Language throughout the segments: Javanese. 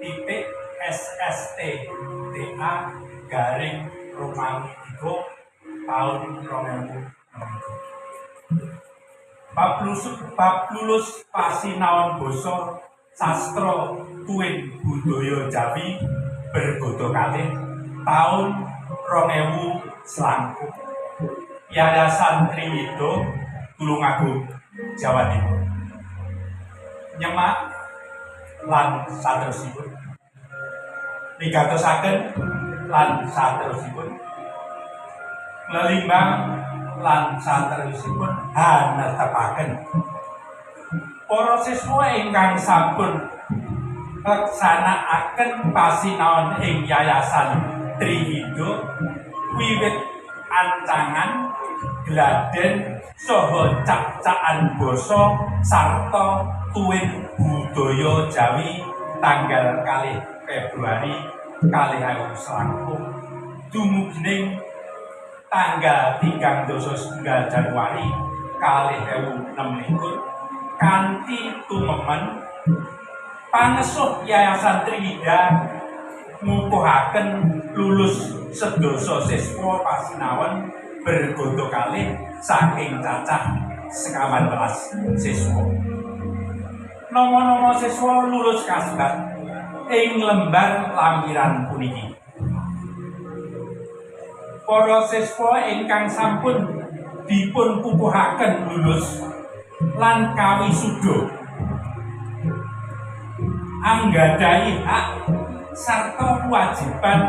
titik SSTTA garing Romawi 3 tahun 2006. Bab lulus pasinaon basa sastra tuwin budaya Jawi bergodo kalih tahun 2009. Yayasan Triwido Tulungagung, Jawa Timur. Nyemak lan saterusipun migatosaken lan saterusipun nglelimbang lan saterusipun hanetepaken para siswa ingkang sampun laksanakaken pasinaon ing Yayasan Triwido wiwit ancangan gladen saha cak-cakan basa sarta tuwin budaya Jawi tanggal 2 Februari 2009 dumugining tanggal 39 Januari 2006 kanthi tumemen panesuh Yayasan Triwido ngukuhaken lulus sedasa siswa pasinaon bergodo kalih saking cacah 19 siswa. Nama-nama siswa lulus kasebat ing lembar lampiran puniki. Para siswa ingkang sampun dipun pupuhaken lulus lan kawisuda anggadhahi hak sarta kewajiban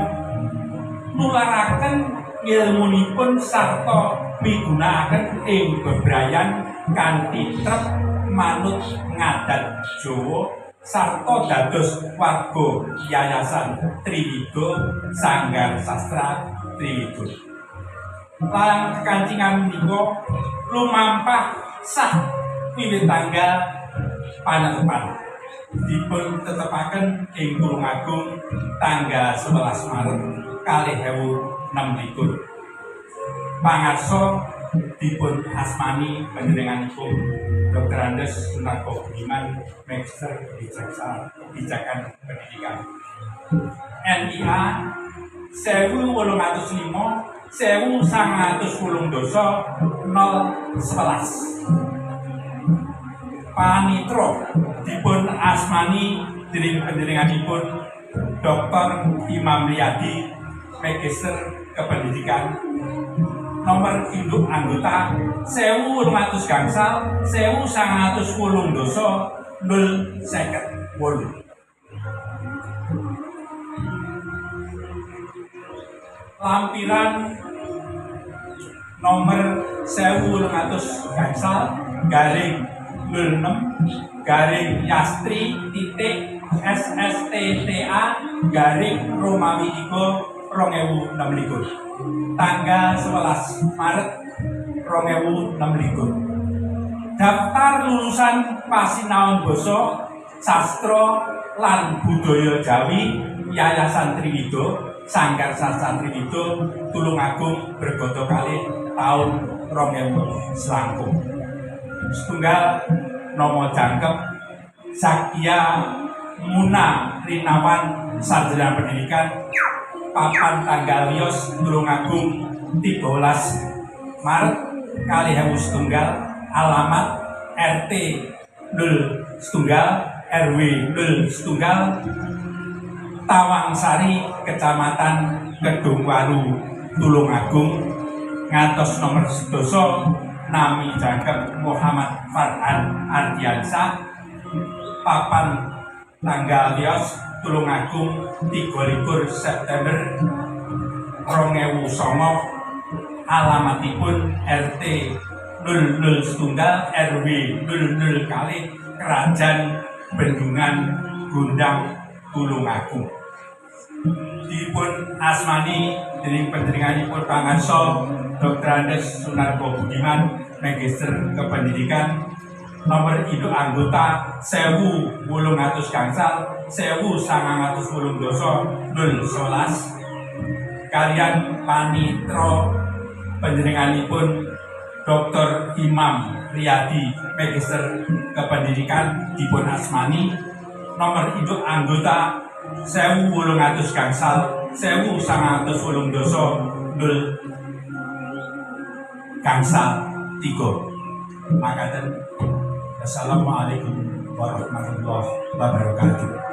nularaken ilmunipun sarta migunakaken ing bebrayan kanthi trep manut ngadat Jawa sarta dados warga Yayasan Triwido Sanggar Sastra Triwido. Lan kekancingan menika lumampah sah wiwit tanggal panetepan dipun tetepaken ing Tulungagung tanggal 11 Maret 2006. Pangarsa dipun asmani panjenenganipun Dr. Andes Sunarko Budiman, Magister Kebijakan Pendidikan. NIA 1805 1910 011. Panitra dipun asmani dening panjenenganipun Dr. Imam Riyadi, Magister Kependidikan. Nomor induk anggota 1500 gangsal 1910 058. Lampiran nomor 1500 gangsal garing 06 garing Yastri titik SSTTA garing Romawi 3 2006 tanggal 11 Maret 2006. Daftar lulusan pasinaon basa sastra lan budaya Jawi Yayasan Triwido Sanggar Sastra Triwido Tulungagung bergodo kalih tahun 2009. Setunggal nomo jangkep Zakia Muna Rinawan Sarjana Pendidikan papan tanggal Rios Tulungagung 13 Maret 2001 alamat RT 01 RW 01 Tawangsari Kecamatan Kedungwaru Tulungagung ngantos nomor sedoso nami jangkep Muhammad Farhan Ardiansyah papan tanggal Rios Tulungagung 23 September 2009 alamatipun RT 001 RW 00 kali Kerajaan Bendungan Gundang Tulungagung. Dipun asmani dening panjenenganipun pangarsa Dr. Andes Sunarko Budiman, Magister Kependidikan. Nomor induk anggota 1800 gangsal 1910 011 kalian panitra panjenenganipun Dr. Imam Riyadi, Magister Kependidikan dipun asmani. Nomor induk anggota 1800 gangsal 1908 dul gangsal 3. Makaten. Assalamualaikum warahmatullahi wabarakatuh.